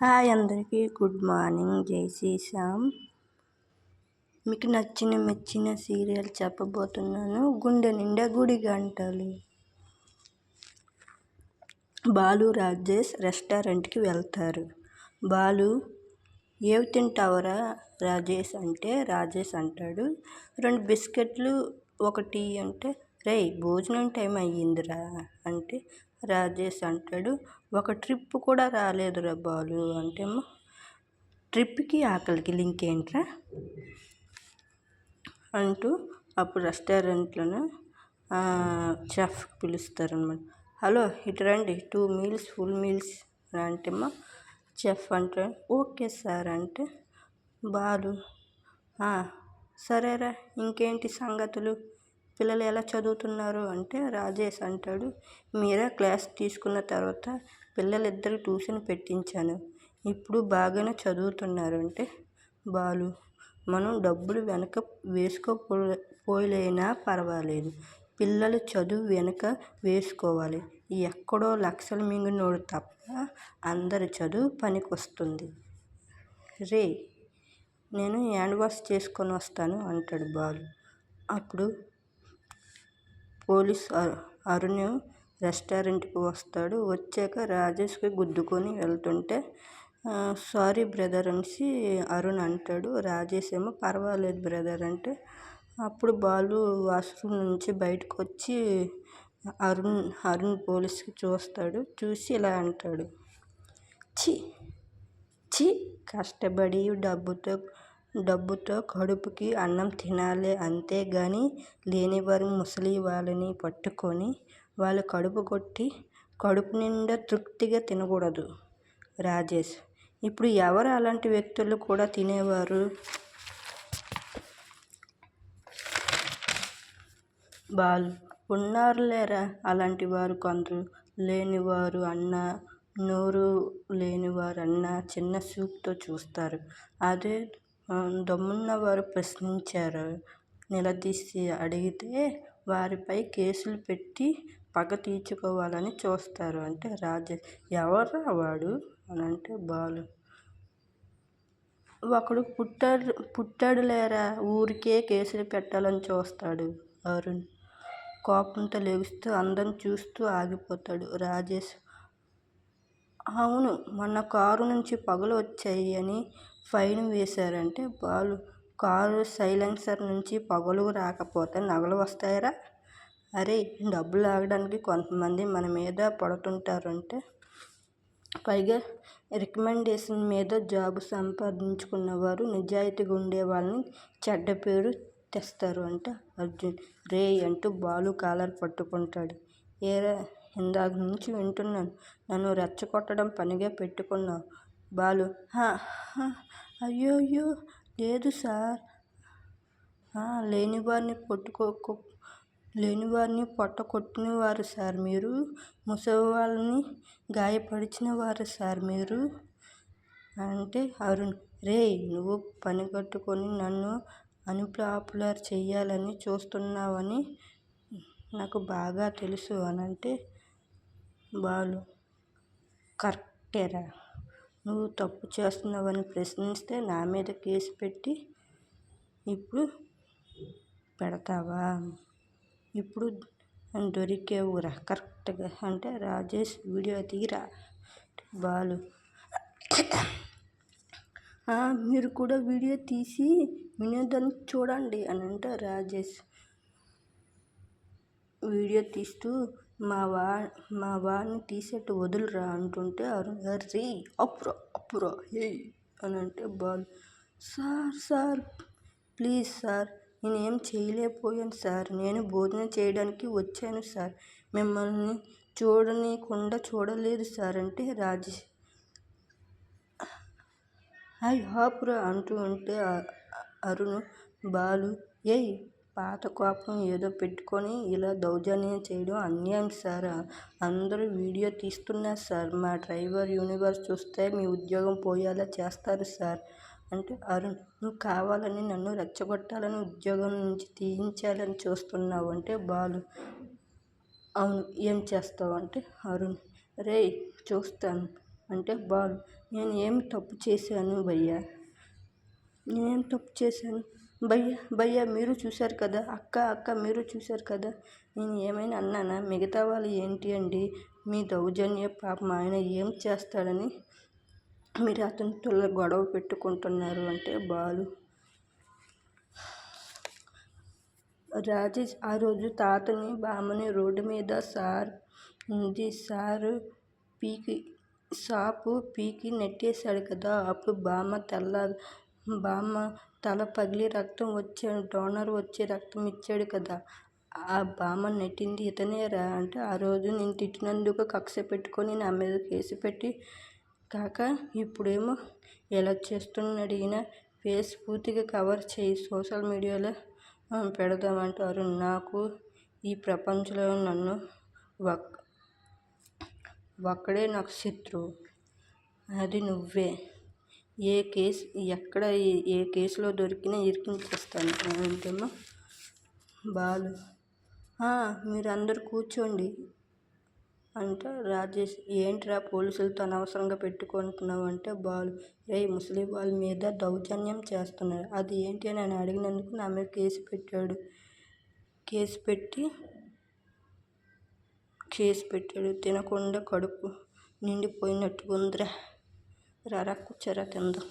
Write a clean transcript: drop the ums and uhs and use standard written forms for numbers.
Hi అందరికీ good morning. జై శ్రీశ్యామ్. మీకు నచ్చిన మెచ్చిన సీరియల్ చెప్పబోతున్నాను. గుండె నిండా గుడి గంటలు. బాలు రాజేష్ రెస్టారెంట్కి వెళ్తారు. బాలు ఏవి తింటావరా రాజేష్ అంటే రాజేష్ అంటాడు 2 బిస్కెట్లు 1 టీ అంటే రేయ్ భోజనం టైం అయ్యిందిరా అంటే రాజేష్ అంటాడు 1 ట్రిప్ కూడా రాలేదురా బాలు అంటే ట్రిప్కి ఆకలికి లింక్ ఏంట్రా అంటూ అప్పుడు రెస్టారెంట్లోనే చెఫ్ పిలుస్తారనమాట. హలో ఇటు రండి 2 మీల్స్ ఫుల్ మీల్స్ అంటే చెఫ్ అంటే ఓకే సార్ అంటే బాలు సరేరా ఇంకేంటి సంగతులు, పిల్లలు ఎలా చదువుతున్నారు అంటే రాజేష్ అంటాడు మీరా క్లాస్ తీసుకున్న తర్వాత పిల్లలిద్దరు ట్యూషన్ పెట్టించాను, ఇప్పుడు బాగానే చదువుతున్నారు అంటే బాలు మనం డబ్బులు వెనక వేసుకోపోలేనా పర్వాలేదు, పిల్లలు చదువు వెనక వేసుకోవాలి, ఎక్కడో లక్షలు మింగినోడు తప్ప అందరి చదువు పనికొస్తుంది, రే నేను హ్యాండ్ వాష్ చేసుకొని వస్తాను అంటాడు బాలు. అప్పుడు పోలీస్ అరుణ్ రెస్టారెంట్కి వస్తాడు. వచ్చాక రాజేష్కి గుద్దుకొని వెళ్తుంటే సారీ బ్రదర్ అనేసి అరుణ్ అంటాడు. రాజేష్ ఏమో పర్వాలేదు బ్రదర్ అంటే అప్పుడు బాలు వాష్రూమ్ నుంచి బయటకు వచ్చి అరుణ్ పోలీస్కి చూస్తాడు. చూసి ఇలా అంటాడు ఛీ ఛీ కష్టపడి డబ్బుతో కడుపుకి అన్నం తినాలి, అంతేగాని లేనివారు ముసలి వాళ్ళని పట్టుకొని వాళ్ళ కడుపు కొట్టి కడుపు నిండా తృప్తిగా తినకూడదు రాజేష్. ఇప్పుడు ఎవరు అలాంటి వ్యక్తులు కూడా తినేవారు? బాలు ఉన్నారులేరా అలాంటి వారు కొందరు, లేనివారు అన్నా నోరు లేనివారు అన్నా చిన్న చూపుతో చూస్తారు. అదే దమ్మున్నవారు ప్రశ్నించారు నిలదీసి అడిగితే వారిపై కేసులు పెట్టి పగ తీర్చుకోవాలని చూస్తారు అంటే రాజేష్. ఎవర్రా వాడు అని అంటే బాలు ఒకడు పుట్టాడు లేరా ఊరికే కేసులు పెట్టాలని చూస్తాడు అరుణ్ కోపంతో లేస్తూ అందరిని చూస్తూ ఆగిపోతాడు. రాజేష్ అవును మొన్న కారు నుంచి పొగలు వచ్చాయి అని ఫైన్ వేశారంటే బాలు కారు సైలెన్సర్ నుంచి పొగలు రాకపోతే నగలు వస్తాయరా, అరే డబ్బులు ఆగడానికి కొంతమంది మన మీద పడుతుంటారంటే పైగా రికమెండేషన్ మీద జాబు సంపాదించుకున్నవారు నిజాయితీగా ఉండే వాళ్ళని చెడ్డ పేరు తెస్తారు అంటే అర్జున్ రే అంటూ బాలు కాలర్ పట్టుకుంటాడు. ఏరా ఇందాక నుంచి వింటున్నాను, నన్ను రెచ్చగొట్టడం పనిగా పెట్టుకున్నావు బాలు. అయ్యో లేదు సార్, లేనివారిని పొట్ట కొట్టినవారు సార్ మీరు, ముసలి వాళ్ళని గాయపరిచిన వారు సార్ మీరు అంటే అరుణ్ రే నువ్వు పని కట్టుకొని నన్ను అన్పాపులర్ చెయ్యాలని చూస్తున్నావని నాకు బాగా తెలుసు అని అంటే బాలు కరెక్టేరా, నువ్వు తప్పు చేస్తున్నావని ప్రశ్నిస్తే నా మీద కేసు పెట్టి ఇప్పుడు పెడతావా, ఇప్పుడు దొరికేవురా కరెక్ట్గా అంటే రాజేష్ వీడియో తీరా బాలు మీరు కూడా వీడియో తీసి వినోదాన్ని చూడండి అని అంటే రాజేష్ వీడియో తీస్తూ మా వాడిని తీసేట్టు వదులురా అంటుంటే అరుణ్ రే అప్పురా హే అని అంటే బాలు సార్ ప్లీజ్ సార్ నేనేం చేయలేకపోయాను సార్, నేను భోజనం చేయడానికి వచ్చాను సార్, మిమ్మల్ని చూడనీయకుండా చూడలేదు సార్ అంటే రాజేష్ ఆపురా అంటూ ఉంటే అరుణ్ బాలు పాత కోపం ఏదో పెట్టుకొని ఇలా దౌర్జన్యం చేయడం అన్యాయం సార్, అందరూ వీడియో తీస్తున్నారు సార్, మా డ్రైవర్ యూనివర్స్ చూస్తే మీ ఉద్యోగం పోయేలా చేస్తారు సార్ అంటే అరుణ్ నువ్వు కావాలని నన్ను రెచ్చగొట్టాలని ఉద్యోగం నుంచి తీయించాలని చూస్తున్నావు అంటే బాలు అవును ఏం చేస్తావు అంటే అరుణ్ రే చూస్తాను అంటే బాలు నేను ఏమి తప్పు చేశాను భయ్యా? నేనేం తప్పు చేశాను? భయ్యా మీరు చూశారు కదా, అక్క మీరు చూశారు కదా, నేను ఏమైనా అన్నానా? మిగతా వాళ్ళు ఏంటి అండి మీ దౌర్జన్య? పాపం ఆయన ఏం చేస్తాడని మీరు అతనితో గొడవ పెట్టుకుంటున్నారు అంటే బాలు. రాజేష్ ఆ రోజు తాతని బామ్మని రోడ్డు మీద షాపు పీకి నెట్టేశాడు కదా, అప్పుడు బామ్మ తల పగిలి రక్తం వచ్చాడు, డోనర్ వచ్చి రక్తం ఇచ్చాడు కదా, ఆ బామ్మ నెట్టింది ఇతనేరా అంటే, ఆ రోజు నేను తిట్టినందుకు కక్ష పెట్టుకొని నా మీద కేసు పెట్టి కాక ఇప్పుడేమో ఎలా చేస్తున్నాడు ఈయన. ఫేస్ పూర్తిగా కవర్ చేయి, సోషల్ మీడియాలో పెడదామంటారు. నాకు ఈ ప్రపంచంలో నన్ను ఒక్కడే నాకు శత్రువు, అది నువ్వే. ఏ కేసులో దొరికినా ఇరికించేస్తాను అంటేమో బాలు. మీరందరూ కూర్చోండి అంటే రాజేష్, ఏంట్రా పోలీసులతో అనవసరంగా పెట్టుకుంటున్నావు అంటే బాలు, ముస్లిం వాళ్ళ మీద దౌర్జన్యం చేస్తున్నారు, అది ఏంటి అని నేను అడిగినందుకు నా మీద కేసు పెట్టాడు. తినకుండా కడుపు నిండిపోయినట్టు ఉందిరా, రారా కూర్చోరా తిందాం.